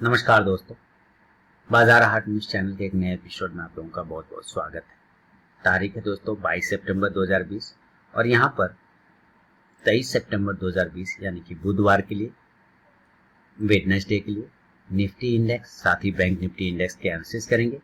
नमस्कार दोस्तों, बाजार हाट न्यूज चैनल के एक नए एपिसोड में आप लोगों का बहुत बहुत स्वागत है। तारीख है दोस्तों 22 सितंबर 2020 और यहाँ पर 23 सितंबर 2020 यानी कि बुधवार के लिए, वेडनेसडे के लिए निफ्टी इंडेक्स साथ ही बैंक निफ्टी इंडेक्स के एनालिसिस करेंगे।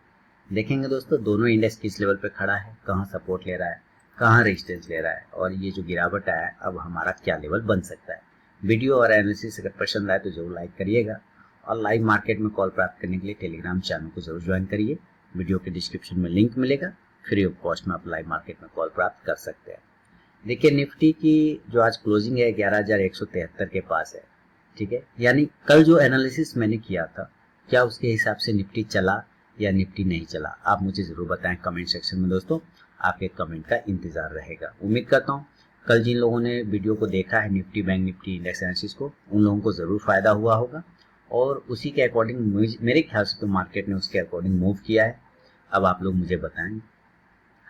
देखेंगे दोस्तों दोनों इंडेक्स किस लेवल पे खड़ा है, कहाँ सपोर्ट ले रहा है, कहाँ रेजिस्टेंस ले रहा है और ये जो गिरावट आया है अब हमारा क्या लेवल बन सकता है। वीडियो और एनालिसिस अगर पसंद आए तो जरूर लाइक करिएगा और लाइव मार्केट में कॉल प्राप्त करने के लिए टेलीग्राम चैनल को जरूर ज्वाइन करिए। वीडियो के डिस्क्रिप्शन में लिंक मिलेगा, फ्री ऑफ कॉस्ट में आप लाइव मार्केट में कॉल प्राप्त कर सकते हैं। देखिए निफ्टी की जो आज क्लोजिंग है 11,173 के पास है, ठीक है। यानी कल जो एनालिसिस मैंने किया था क्या उसके हिसाब से निफ्टी चला या निफ्टी नहीं चला, आप मुझे जरूर बताएं कमेंट सेक्शन में। दोस्तों आपके कमेंट का इंतजार रहेगा। उम्मीद करता हूँ कल जिन लोगों ने वीडियो को देखा है Nifty bank Nifty index analysis को, उन लोगों को जरूर फायदा हुआ होगा और उसी के अकॉर्डिंग मेरे ख्याल से तो मार्केट ने उसके अकॉर्डिंग मूव किया है। अब आप लोग मुझे बताएंगे।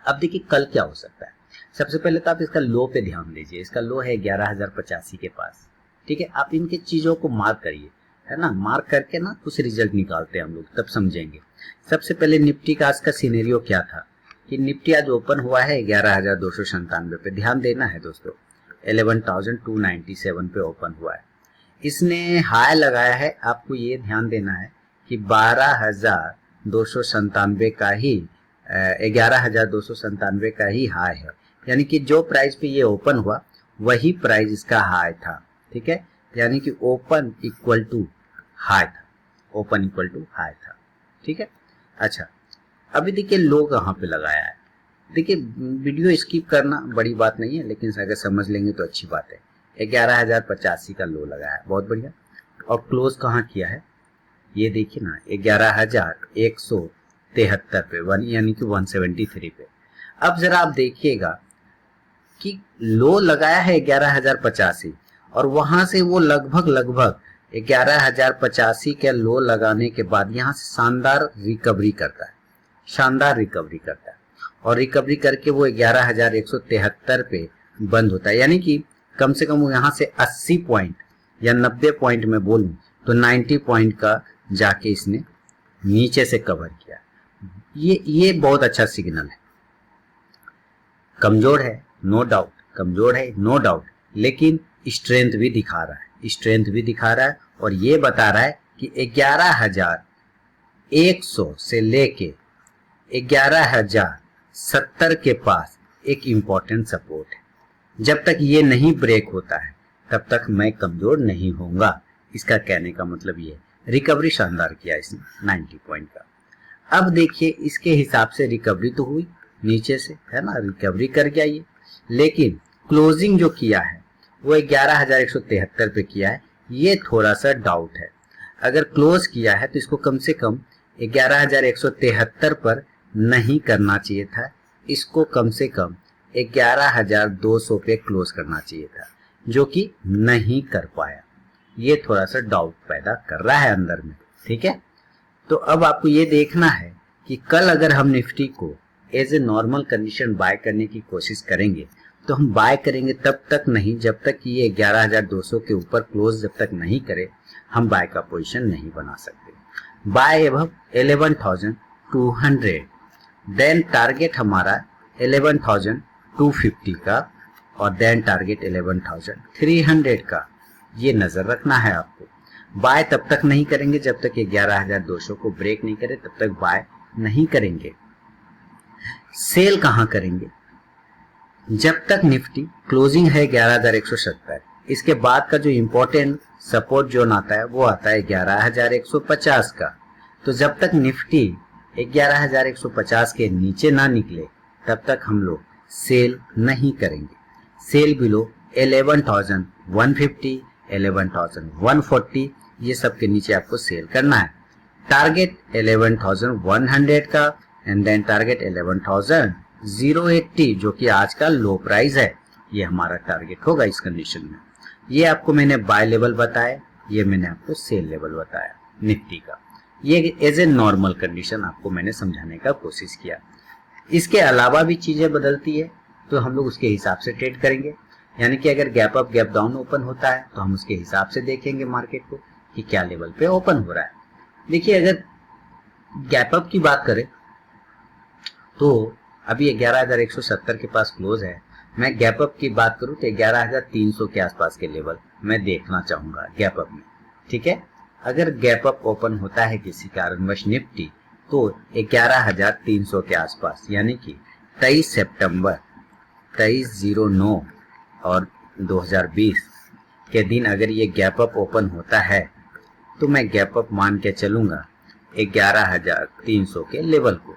अब देखिए कल क्या हो सकता है। सबसे पहले तो आप इसका लो पे ध्यान दीजिए। इसका लो है 11,085 के पास, ठीक है। आप इनके चीजों को मार्क करिए, है ना। मार्क करके ना कुछ रिजल्ट निकालते हैं हम लोग, तब समझेंगे। सबसे पहले निफ्टी का आज का सिनेरियो क्या था कि निफ्टी आज ओपन हुआ है 11,297 पे। ध्यान देना है दोस्तों, 11,297 पे ओपन हुआ है। इसने हाई लगाया है, आपको ये ध्यान देना है कि 12,297 का ही 11,297 का ही हाई है। यानी कि जो प्राइस पे ये ओपन हुआ वही प्राइस इसका हाई था, ठीक है। यानी कि ओपन इक्वल टू हाई था, ओपन इक्वल टू हाई था, ठीक है। अच्छा, अभी देखिए लो कहाँ पे लगाया है। देखिए वीडियो स्किप करना बड़ी बात नहीं है, लेकिन अगर समझ लेंगे तो अच्छी बात है। 11,085 का लो लगाया है, बहुत बढ़िया। और क्लोज कहाँ किया है ये देखिए ना, 11,173 पे, यानी कि 173 पे। अब जरा आप देखिएगा कि लो लगाया है 11,085 और वहां से वो लगभग 11,085 के लो लगाने के बाद यहाँ से शानदार रिकवरी करता है, शानदार रिकवरी करता है और रिकवरी करके वो 11,173 पे बंद होता है। यानी कि कम से कम यहाँ से 80 पॉइंट या 90 पॉइंट में बोलूं तो 90 पॉइंट का जाके इसने नीचे से कवर किया। ये बहुत अच्छा सिग्नल है। कमजोर है नो डाउट, कमजोर है नो डाउट, लेकिन स्ट्रेंथ भी दिखा रहा है, स्ट्रेंथ भी दिखा रहा है और ये बता रहा है कि 11,100 से लेके 11,070 के पास एक इंपॉर्टेंट सपोर्ट है। जब तक ये नहीं ब्रेक होता है तब तक मैं कमजोर नहीं होऊंगा। इसका कहने का मतलब ये, रिकवरी शानदार किया इसने 90 पॉइंट का। अब देखिए इसके हिसाब से रिकवरी तो हुई नीचे से, है ना, रिकवरी कर गया ये, लेकिन क्लोजिंग जो किया है वो 11,173 पे किया है। ये थोड़ा सा डाउट है। अगर क्लोज किया है तो इसको कम से कम 11,173 पर नहीं करना चाहिए था, इसको कम से कम 11,200 पे क्लोज करना चाहिए था, जो कि नहीं कर पाया। ये थोड़ा सा डाउट पैदा कर रहा है अंदर में, ठीक है। तो अब आपको ये देखना है कि कल अगर हम निफ्टी को as a normal condition buy करने की कोशिश करेंगे तो हम बाय करेंगे तब तक नहीं जब तक कि ये 11,200 के ऊपर क्लोज जब तक नहीं करे हम बाय का पोजीशन नहीं बना सकते। बाय एबव 11,200, देन टारगेट हमारा 11,250 का और देन टारगेट 11,300 का। ये नजर रखना है आपको। बाय तब तक नहीं करेंगे जब तक 11,200 को ब्रेक नहीं करे, तब तक बाय नहीं करेंगे। सेल कहां करेंगे? जब तक निफ्टी क्लोजिंग है 11,170, इसके बाद का जो इंपॉर्टेंट सपोर्ट जोन आता है वो आता है 11,150 का। तो जब तक निफ्टी 11,150 के नीचे ना निकले तब तक हम लोग सेल नहीं करेंगे। सेल बिलो 11,150, 11,140 ये सब के नीचे आपको सेल करना है। टारगेट 11,100 का एंड देन टारगेट 11,080 जो कि आज का लो प्राइस है, ये हमारा टारगेट होगा इस कंडीशन में। ये आपको मैंने बाय लेवल बताया, ये मैंने आपको सेल लेवल बताया निफ्टी का। ये एज ए नॉर्मल कंडीशन आपको मैंने समझाने का कोशिश किया। इसके अलावा भी चीजें बदलती है तो हम लोग उसके हिसाब से ट्रेड करेंगे। यानी कि अगर gap up gap down open होता है तो हम उसके हिसाब से देखेंगे मार्केट को कि क्या लेवल पे ओपन हो रहा है। देखिए अगर गैप अप की बात करें तो अभी 11,170 के पास क्लोज है। मैं गैप अप की बात करूं तो 11,300 के आसपास के लेवल मैं देखना चाहूंगा गैप अप में। ठीक है, अगर गैप अप ओपन होता है किसी कारणवश निफ्टी तो 11,300 के आसपास, यानी कि 23 सितंबर 23/09 और 2020 के दिन अगर ये गैप अप ओपन होता है तो मैं गैप अप मान के चलूंगा 11,300 के लेवल को,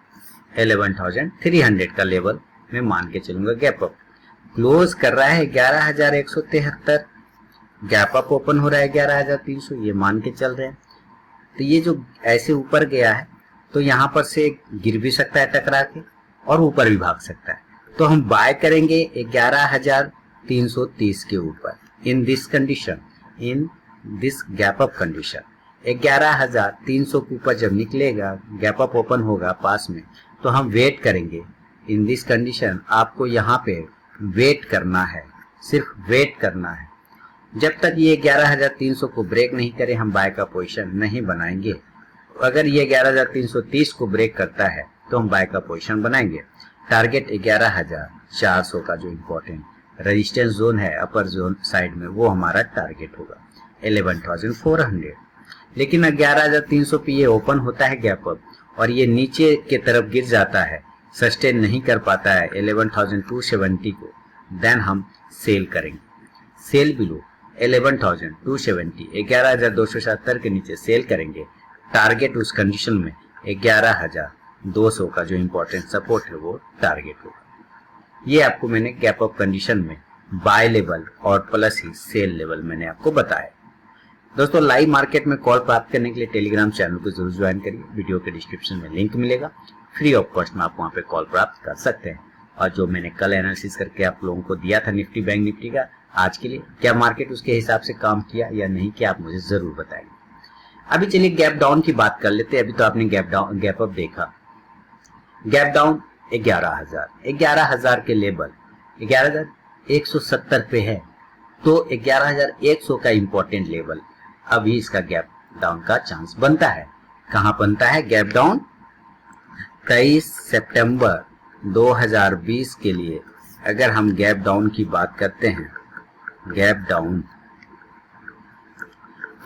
11,300 का लेवल मैं मान के चलूंगा गैप अप। क्लोज कर रहा है 11,173, गैप अप ओपन हो रहा है 11,300, ये मान के चल रहे हैं। तो ये जो ऐसे ऊपर गया है तो यहाँ पर से गिर भी सकता है टकरा के और ऊपर भी भाग सकता है। तो हम बाय करेंगे 11,330 के ऊपर in this condition, in this gap up condition. 11,300 के ऊपर जब निकलेगा, गैप अप ओपन होगा पास में, तो हम वेट करेंगे इन दिस कंडीशन। आपको यहाँ पे वेट करना है, सिर्फ वेट करना है। जब तक ये 11,300 को ब्रेक नहीं करे हम बाय का पोजीशन नहीं बनाएंगे। अगर ये 11,330 को ब्रेक करता है तो हम बाय का पोजीशन बनाएंगे। टारगेट 11,400 का जो इम्पोर्टेंट रेजिस्टेंस जोन है अपर जोन साइड में, वो हमारा टारगेट होगा 11,400। लेकिन 11,300 पे ये ओपन होता है गैप अप और ये नीचे के तरफ गिर जाता है, सस्टेन नहीं कर पाता है 11,270 को, देन हम सेल करेंगे। सेल बिलो 11,270, 11,270 के नीचे सेल करेंगे। टारगेट उस कंडीशन में 11,200 का जो इम्पोर्टेंट सपोर्ट है वो टारगेट होगा। ये आपको मैंने गैप अप कंडीशन में बाय लेवल और प्लस ही सेल लेवल मैंने आपको बताया। दोस्तों लाइव मार्केट में कॉल प्राप्त करने के लिए टेलीग्राम चैनल को जरूर ज्वाइन करिए। वीडियो के डिस्क्रिप्शन में लिंक मिलेगा, फ्री ऑफ कॉस्ट में आप वहां पे कॉल प्राप्त कर सकते हैं। और जो मैंने कल एनालिसिस करके आप लोगों को दिया था निफ्टी बैंक निफ्टी का, आज के लिए क्या मार्केट उसके हिसाब से काम किया या नहीं किया, आप मुझे जरूर बताएंगे। अभी चलिए गैप डाउन की बात कर लेते हैं। अभी तो आपने गैप अप देखा, गैप डाउन 11,000 के लेवल 11,170 पे है, तो 11,100 का इंपॉर्टेंट लेवल अभी इसका गैप डाउन का चांस बनता है। कहां बनता है गैप डाउन? 23 सितंबर 2020 के लिए अगर हम गैप डाउन की बात करते हैं, गैप डाउन,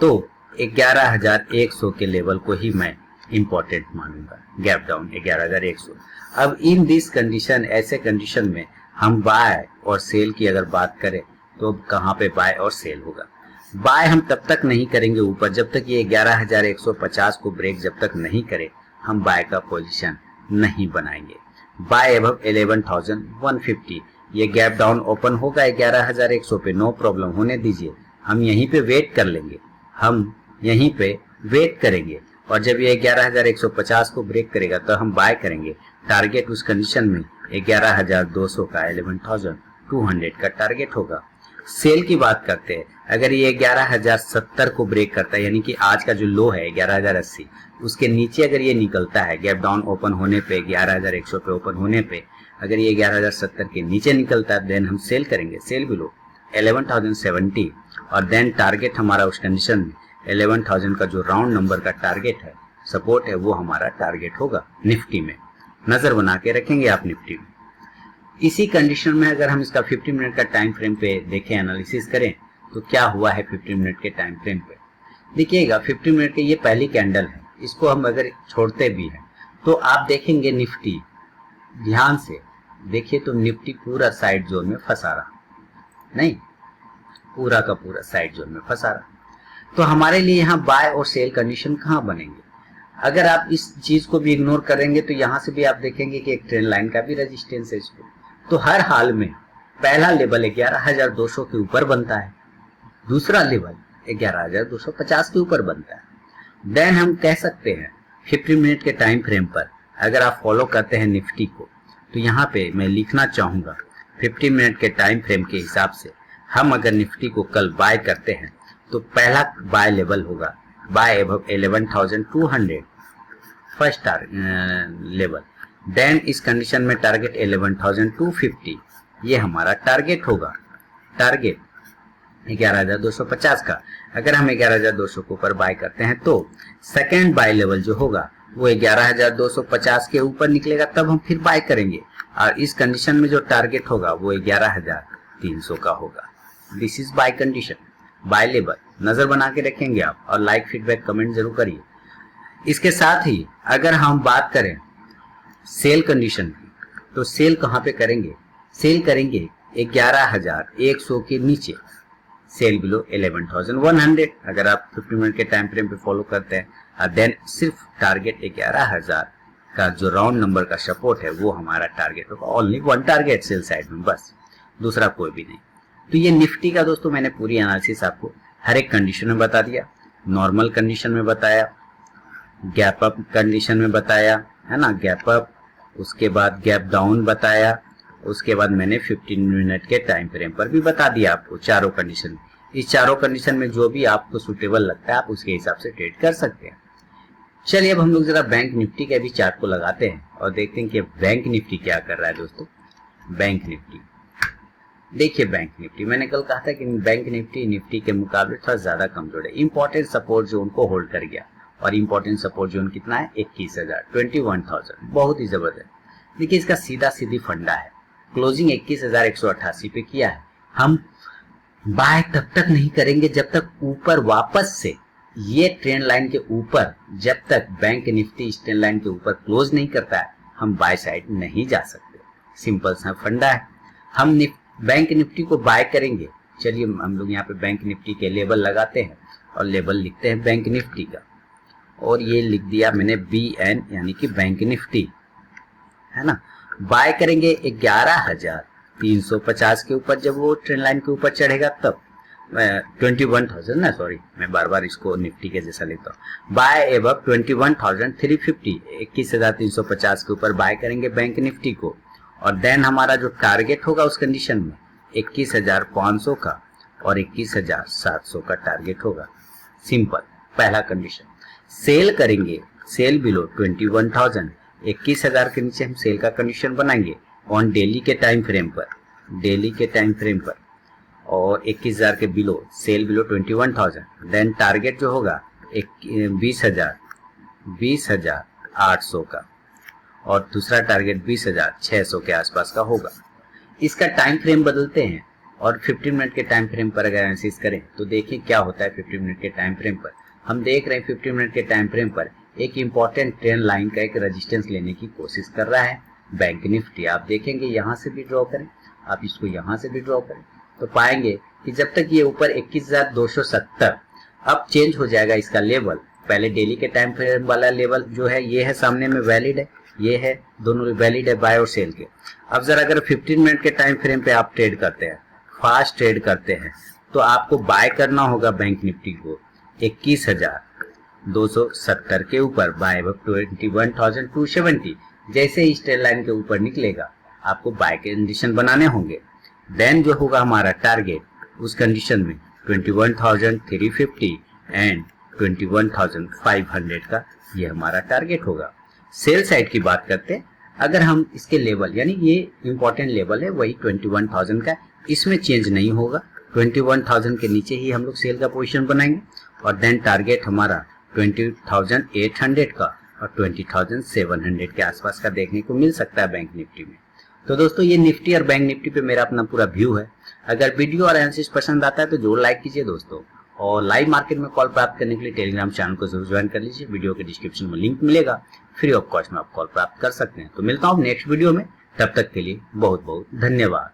तो 11,100 के लेवल को ही मैं इंपॉर्टेंट मानूंगा। Gap down 11,100। अब इन दिस कंडीशन, ऐसे कंडीशन में हम बाय और सेल की अगर बात करें तो कहां पे बाय और सेल होगा? बाय हम तब तक नहीं करेंगे ऊपर जब तक ये 11,150 को ब्रेक जब तक नहीं करे, हम बाय का पोजीशन नहीं बनाएंगे। बाय अबव 11,150, ये गैप डाउन ओपन होगा 11,100 पे, नो प्रॉब्लम, होने दीजिए। हम यहीं पे वेट कर लेंगे, हम यहीं पे वेट करेंगे और जब ये 11,150 को ब्रेक करेगा तो हम बाय करेंगे। टारगेट उस कंडीशन में 11,200 का, 11,200 का टारगेट होगा। सेल की बात करते हैं, अगर ये 11,070 को ब्रेक करता है, यानी कि आज का जो लो है 11,080, उसके नीचे अगर ये निकलता है गैप डाउन ओपन होने पे, 11,100 पे ओपन होने पे अगर ये 11,070 के नीचे निकलता है, देन हम सेल करेंगे। सेल बिलो 11,070 और देन टारगेट हमारा उस कंडीशन में 11,000 का जो राउंड नंबर का टारगेट है, सपोर्ट है, वो हमारा टारगेट होगा। निफ्टी में नजर बना के रखेंगे आप निफ्टी में। इसी कंडीशन में अगर हम इसका 50 मिनट का टाइम फ्रेम पे देखें, एनालिसिस करें तो क्या हुआ है 50 मिनट के टाइम फ्रेम पे। देखिएगा 50 मिनट के ये पहली कैंडल है, इसको हम अगर छोड़ते भी हैं तो आप देखेंगे निफ्टी, ध्यान से देखिए तो निफ्टी पूरा साइड जोन में फंसा रहा, नहीं, पूरा का पूरा साइड जोन में फंसा रहा। तो हमारे लिए यहाँ बाय और सेल कंडीशन कहाँ बनेंगे? अगर आप इस चीज को भी इग्नोर करेंगे तो यहाँ से भी आप देखेंगे कि एक ट्रेंड लाइन का भी रेजिस्टेंस है इसको। तो हर हाल में पहला लेवल 11,200 के ऊपर बनता है, दूसरा लेवल 11,250 के ऊपर बनता है। देन हम कह सकते हैं 50 मिनट के टाइम फ्रेम पर अगर आप फॉलो करते हैं निफ्टी को, तो यहाँ पे मैं लिखना चाहूंगा 50 मिनट के टाइम फ्रेम के हिसाब से हम अगर निफ्टी को कल बाय करते हैं तो पहला बाय लेवल होगा buy above 11,200, first level. Then इस कंडीशन में टारगेट 11,250, ये हमारा टारगेट होगा। टारगेट 11,250 का अगर हम 11,200 के ऊपर बाय करते हैं तो सेकेंड बाय लेवल जो होगा वो 11,250 के ऊपर निकलेगा, तब हम फिर बाय करेंगे। और इस कंडीशन में जो टारगेट होगा वो 11,300 का होगा। This is buy condition, buy level. नजर बना के रखेंगे आप, और लाइक फीडबैक कमेंट जरूर करिए। इसके साथ ही अगर हम बात करें सेल कंडीशन की, तो सेल कहाँ पे करेंगे? सेल करेंगे 11,100 के नीचे, सेल बिलो 11,100। अगर आप 50 मिनट के टाइम फ्रेम पे फॉलो करते हैं, देन सिर्फ टारगेट 11,000 का जो राउंड नंबर का सपोर्ट है वो हमारा टारगेट होगा। Only one target sell side में, बस, दूसरा कोई भी नहीं। तो ये निफ्टी का दोस्तों मैंने पूरी एनालिसिस आपको हर एक कंडीशन में बता दिया। नॉर्मल कंडीशन में बताया, गैप अप कंडीशन में बताया, है ना, गैप अप, उसके बाद गैप डाउन बताया, उसके बाद मैंने 15 मिनट के टाइम फ्रेम पर भी बता दिया आपको चारों कंडीशन। इस चारों कंडीशन में जो भी आपको सुटेबल लगता है आप उसके हिसाब से ट्रेड कर सकते हैं। चलिए अब हम लोग जरा बैंक निफ्टी के भी चार्ट को लगाते हैं और देखते हैं कि बैंक निफ्टी क्या कर रहा है। दोस्तों बैंक निफ्टी देखिए, बैंक निफ्टी मैंने कल कहा था कि बैंक निफ्टी के मुकाबले थोड़ा ज्यादा कमजोर है। इंपॉर्टेंट सपोर्ट जो उनको होल्ड कर गया, और इंपॉर्टेंट सपोर्ट जो कितना है 21,000, 21,000, बहुत ही जबरदस्त। देखिए इसका सीधा सीधी फंडा है, क्लोजिंग 21,188 पे किया है। हम बाय तब तक नहीं करेंगे जब तक ऊपर वापस से ये ट्रेंड लाइन के ऊपर, जब तक बैंक निफ्टी इस ट्रेंड लाइन के ऊपर क्लोज नहीं करता है हम बाय साइड नहीं जा सकते। सिंपल सा फंडा है। हम बैंक निफ्टी को बाय करेंगे। चलिए हम लोग यहाँ पे बैंक निफ्टी के लेवल लगाते हैं और लेवल लिखते हैं बैंक निफ्टी का, और ये लिख दिया मैंने BN यानी कि बैंक निफ्टी, है ना। बाय करेंगे 11,350 के ऊपर, जब वो ट्रेंड लाइन के ऊपर चढ़ेगा तब 21,000 ना, सॉरी मैं बार बार इसको निफ्टी के जैसा लेता हूँ। बाय एबव 21,350, 21,350 के ऊपर बाय करेंगे बैंक निफ्टी को, और देन हमारा जो टारगेट होगा उस कंडीशन में 21,500 का और 21,700 का टारगेट होगा। सिंपल, पहला कंडीशन। सेल करेंगे, सेल बिलो 21,000, 21,000 के नीचे हम सेल का कंडीशन बनाएंगे ऑन डेली के टाइम फ्रेम पर, डेली के टाइम फ्रेम पर, और 21,000 के below, sell below 21,000। Then target जो होगा 20,800 का, और दूसरा टारगेट 20,600 के आसपास का होगा। इसका टाइम फ्रेम बदलते हैं और 15 मिनट के टाइम फ्रेम पर अगर एनालिसिस करें तो देखिए क्या होता है। 15 मिनट के टाइम फ्रेम पर हम देख रहे हैं 15 मिनट के टाइम फ्रेम पर एक इंपॉर्टेंट ट्रेंड लाइन का एक रेजिस्टेंस लेने की कोशिश कर रहा है बैंक निफ्टी। आप देखेंगे यहाँ से भी ड्रॉ करें, आप इसको यहाँ से भी ड्रॉ करें, तो पाएंगे कि जब तक ये ऊपर 21,270, अब चेंज हो जाएगा इसका लेवल। पहले डेली के टाइम फ्रेम वाला लेवल जो है ये है, सामने में वैलिड है, ये है, दोनों वैलिड है बाय और सेल के। अब जरा अगर 15 मिनट के टाइम फ्रेम पे आप ट्रेड करते हैं, फास्ट ट्रेड करते हैं, तो आपको बाय करना होगा बैंक निफ्टी को 21,270 के ऊपर, बाय 21,270। जैसे ही स्ट्रेट लाइन के ऊपर निकलेगा आपको बाय के कंडीशन बनाने होंगे। देन जो होगा हमारा टारगेट उस कंडीशन में 21,350 एंड 21,500 का ये हमारा टारगेट होगा। सेल साइड की बात करते हैं, अगर हम इसके लेवल, यानी ये इंपॉर्टेंट लेवल है वही 21,000 का, इसमें चेंज नहीं होगा। 21,000 के नीचे ही हम लोग सेल का पोजीशन बनाएंगे, और देन टारगेट हमारा 20,800 का और 20,700 के आसपास का देखने को मिल सकता है बैंक निफ्टी में। तो दोस्तों ये निफ्टी और बैंक निफ्टी पे मेरा अपना पूरा व्यू है। अगर वीडियो और एनालिसिस पसंद आता है तो जरूर लाइक कीजिए दोस्तों, और लाइव मार्केट में कॉल प्राप्त करने के लिए टेलीग्राम चैनल को जरूर ज्वाइन कर लीजिए। वीडियो के डिस्क्रिप्शन में लिंक मिलेगा, फ्री ऑफ कॉस्ट में आप कॉल प्राप्त कर सकते हैं। तो मिलता हूँ नेक्स्ट वीडियो में, तब तक के लिए बहुत बहुत धन्यवाद।